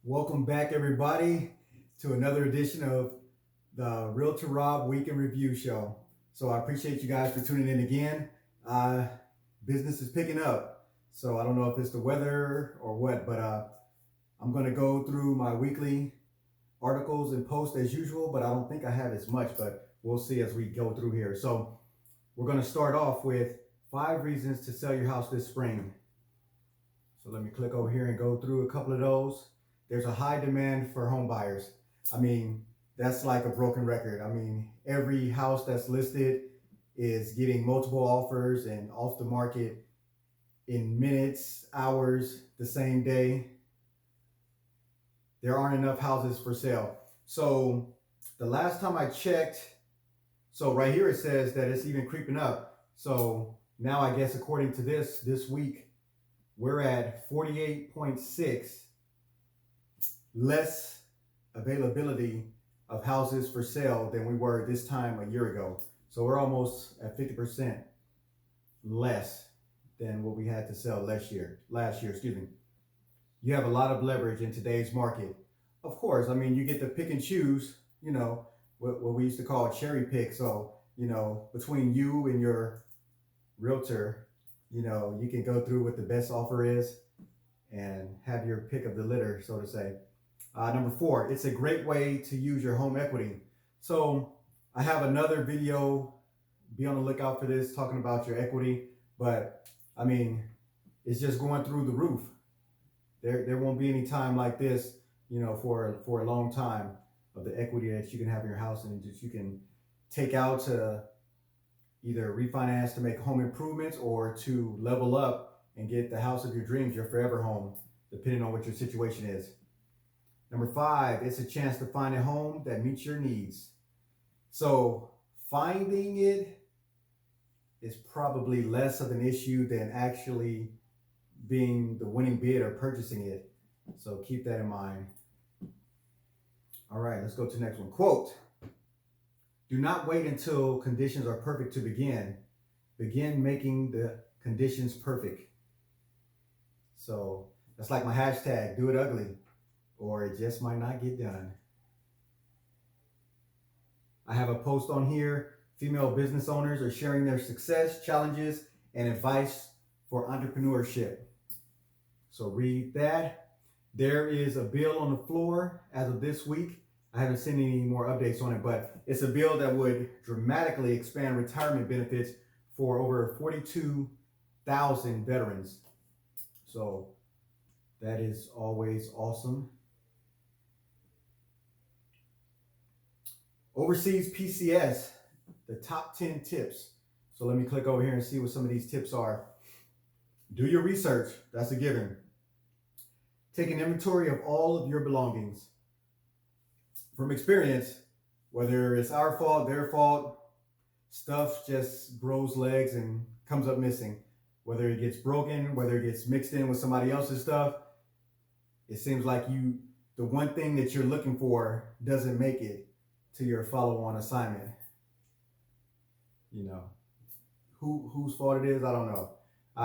Welcome back, everybody, to another edition of the Realtor Rob Week in Review Show. So I appreciate you guys for tuning in again. Uh, Business is picking up, so I don't know if it's the weather or what, but I'm going to go through my weekly articles and posts as usual, but I don't think I have as much, but we'll see as we go through here. So we're going to start off with 5 reasons to sell your house this spring. So let me click over here and go through a couple of those. There's a high demand for home buyers. I mean, that's like a broken record. I mean, every house that's listed is getting multiple offers and off the market in minutes, hours, the same day. There aren't enough houses for sale. So the last time I checked, so right here it says that it's even creeping up. So now I guess according to this week, we're at 48.6 less availability of houses for sale than we were this time a year ago. So we're almost at 50% less than what we had to sell last year, excuse me. You have a lot of leverage in today's market. Of course, I mean, you get to pick and choose, what we used to call cherry pick. So, between you and your realtor, you can go through what the best offer is and have your pick of the litter, so to say. Number 4, it's a great way to use your home equity. So I have another video, be on the lookout for this, talking about your equity. But I mean, it's just going through the roof. There won't be any time like this, for a long time, of the equity that you can have in your house and that you can take out to either refinance to make home improvements or to level up and get the house of your dreams, your forever home, depending on what your situation is. Number 5, it's a chance to find a home that meets your needs. So finding it is probably less of an issue than actually being the winning bid or purchasing it. So keep that in mind. All right, let's go to the next one. Quote, do not wait until conditions are perfect to begin. Begin making the conditions perfect. So that's like my hashtag, do it ugly, or it just might not get done. I have a post on here. Female business owners are sharing their success, challenges, and advice for entrepreneurship. So read that. There is a bill on the floor as of this week. I haven't seen any more updates on it, but it's a bill that would dramatically expand retirement benefits for over 42,000 veterans. So that is always awesome. Overseas PCS, the top 10 tips. So let me click over here and see what some of these tips are. Do your research. That's a given. Take an inventory of all of your belongings. From experience, whether it's our fault, their fault, stuff just grows legs and comes up missing. Whether it gets broken, whether it gets mixed in with somebody else's stuff, it seems like the one thing that you're looking for doesn't make it to your follow-on assignment. Whose fault it is, I don't know.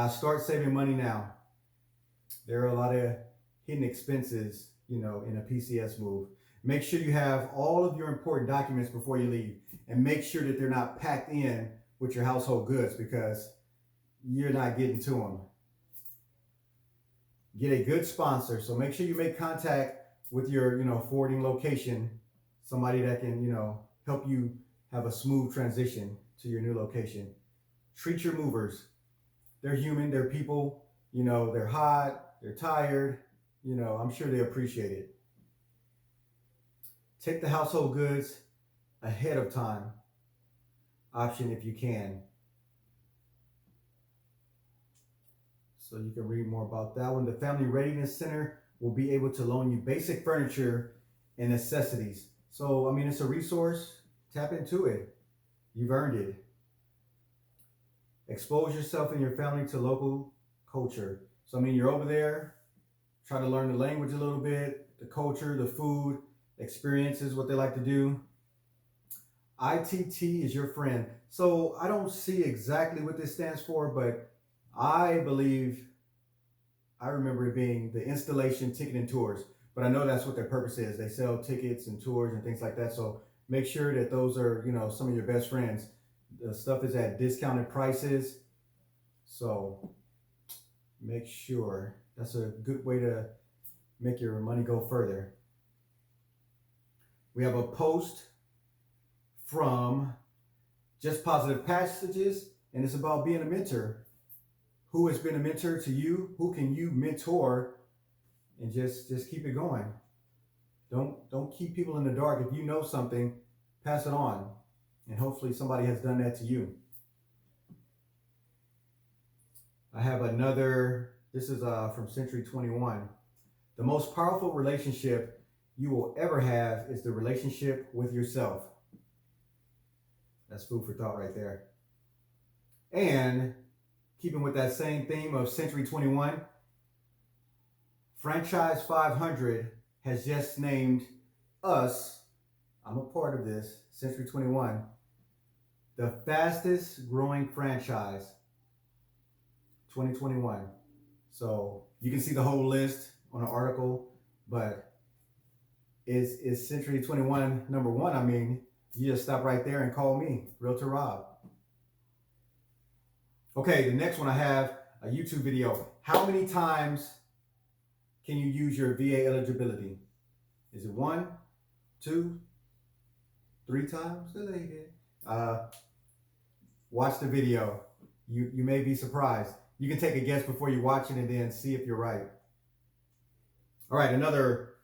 Start saving money now. There are a lot of hidden expenses, in a PCS move. Make sure you have all of your important documents before you leave, and make sure that they're not packed in with your household goods, because you're not getting to them. Get a good sponsor. So make sure you make contact with your, forwarding location, somebody that can, help you have a smooth transition to your new location. Treat your movers. They're human, they're people, they're hot, they're tired, I'm sure they appreciate it. Take the household goods ahead of time, option if you can. So you can read more about that one. The Family Readiness Center will be able to loan you basic furniture and necessities. So, it's a resource. Tap into it. You've earned it. Expose yourself and your family to local culture. So, you're over there, try to learn the language a little bit, the culture, the food, experiences, what they like to do. ITT is your friend. So I don't see exactly what this stands for, but I remember it being the installation, ticket, and tours. but I know that's what their purpose is. They sell tickets and tours and things like that. So make sure that those are, some of your best friends. The stuff is at discounted prices. So make sure that's a good way to make your money go further. We have a post from Just Positive Passages, and it's about being a mentor. Who has been a mentor to you? Who can you mentor? And just keep it going. Don't keep people in the dark. If you know something, pass it on. And hopefully somebody has done that to you. I have another, this is from Century 21. The most powerful relationship you will ever have is the relationship with yourself. That's food for thought right there. And keeping with that same theme of Century 21, Franchise 500 has just named us, I'm a part of this, Century 21, the fastest growing franchise 2021. So you can see the whole list on an article, but is Century 21 number one? I mean, you just stop right there and call me, Realtor Rob. Okay, the next one I have a YouTube video. How many times can you use your VA eligibility? Is it 1, 2, 3 times? Watch the video. You may be surprised. You can take a guess before you watch it and then see if you're right. All right, another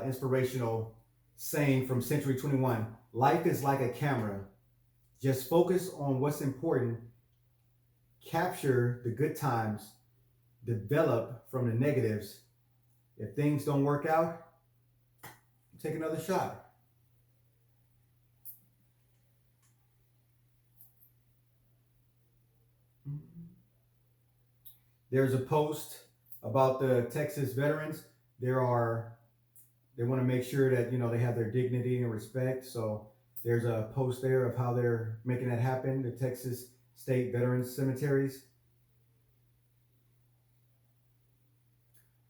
inspirational saying from Century 21. Life is like a camera. Just focus on what's important. Capture the good times. Develop from the negatives. If things don't work out, take another shot. There's a post about the Texas veterans. They want to make sure that, they have their dignity and respect. So there's a post there of how they're making that happen. The Texas State Veterans Cemeteries.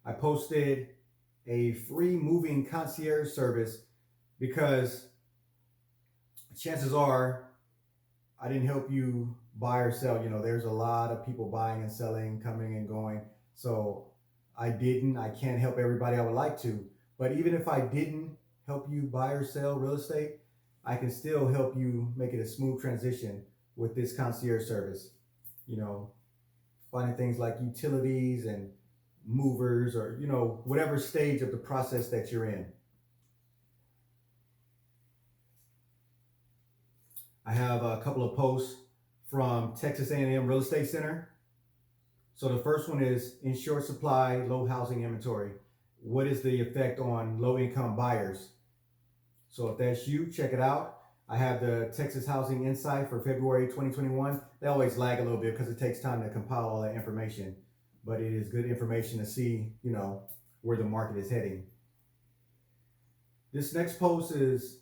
I posted a free moving concierge service because chances are I didn't help you buy or sell. There's a lot of people buying and selling, coming and going. So I can't help everybody I would like to. But even if I didn't help you buy or sell real estate, I can still help you make it a smooth transition with this concierge service. Finding things like utilities and movers or, whatever stage of the process that you're in. I have a couple of posts from Texas A&M Real Estate Center. So the first one is in short supply, low housing inventory. What is the effect on low income buyers? So if that's you, check it out. I have the Texas Housing Insight for February 2021. They always lag a little bit because it takes time to compile all that information, but it is good information to see, where the market is heading. This next post is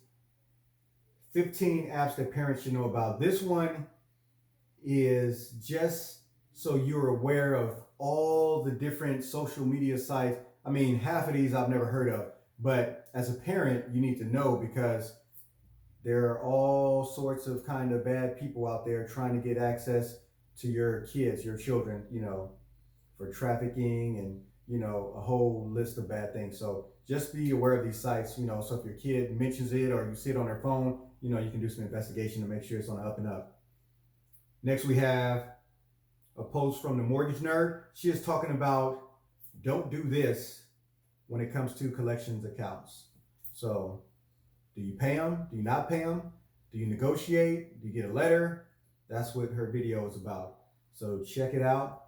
15 apps that parents should know about. This one is just so you're aware of all the different social media sites. I mean, half of these I've never heard of, but as a parent, you need to know because there are all sorts of kind of bad people out there trying to get access to your kids, your children, for trafficking and, a whole list of bad things. So just be aware of these sites, so if your kid mentions it or you see it on their phone, you can do some investigation to make sure it's on the up and up. Next, we have a post from the Mortgage Nerd. She is talking about don't do this when it comes to collections accounts. So do you pay them? Do you not pay them? Do you negotiate? Do you get a letter? That's what her video is about. So check it out.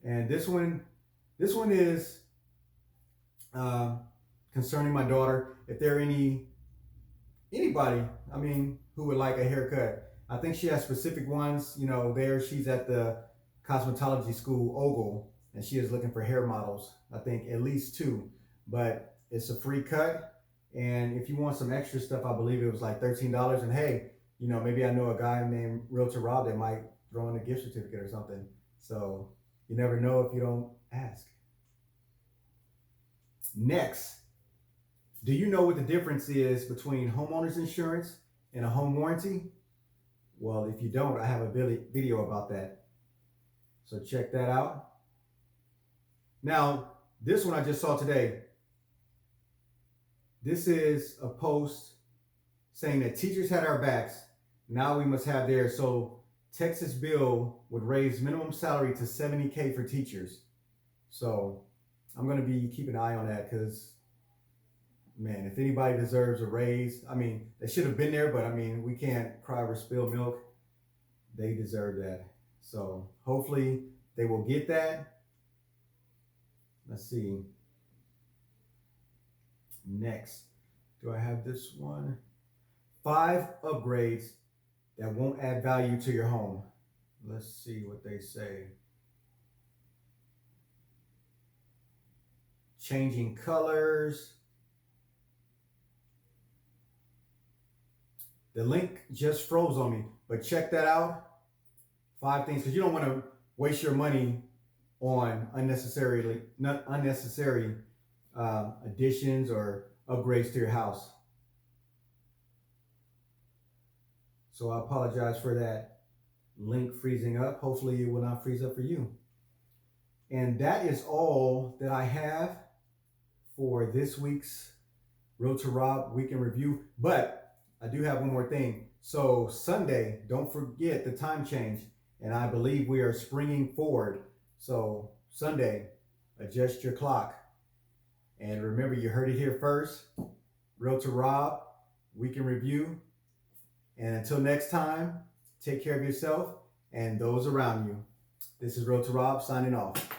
And this one is concerning my daughter. If there are anybody, who would like a haircut, I think she has specific ones. She's at the cosmetology school, Ogle, and she is looking for hair models. I think at least 2, but it's a free cut. And if you want some extra stuff, I believe it was like $13. And hey, maybe I know a guy named Realtor Rob that might throw in a gift certificate or something. So you never know if you don't ask. Next, Do you know what the difference is between homeowner's insurance and a home warranty? Well, if you don't, I have a video about that. So check that out. Now, this one I just saw today. This is a post saying that teachers had our backs. Now we must have theirs. So Texas bill would raise minimum salary to $70K for teachers. So I'm going to be keeping an eye on that because, man, if anybody deserves a raise, I mean, they should have been there, but I mean, we can't cry over spilled milk. They deserve that. So hopefully they will get that. Let's see. Next, do I have this one? 5 upgrades that won't add value to your home. Let's see what they say. Changing colors. The link just froze on me, but check that out. 5 things, because you don't want to waste your money on unnecessary additions or upgrades to your house. So I apologize for that link freezing up. Hopefully it will not freeze up for you. And that is all that I have for this week's REALTOR Rob Weekend Review. But I do have one more thing. So Sunday, don't forget the time change. And I believe we are springing forward. So Sunday, adjust your clock. And remember, you heard it here first. REALTOR Rob Weekend Review. And until next time, take care of yourself and those around you. This is REALTOR Rob signing off.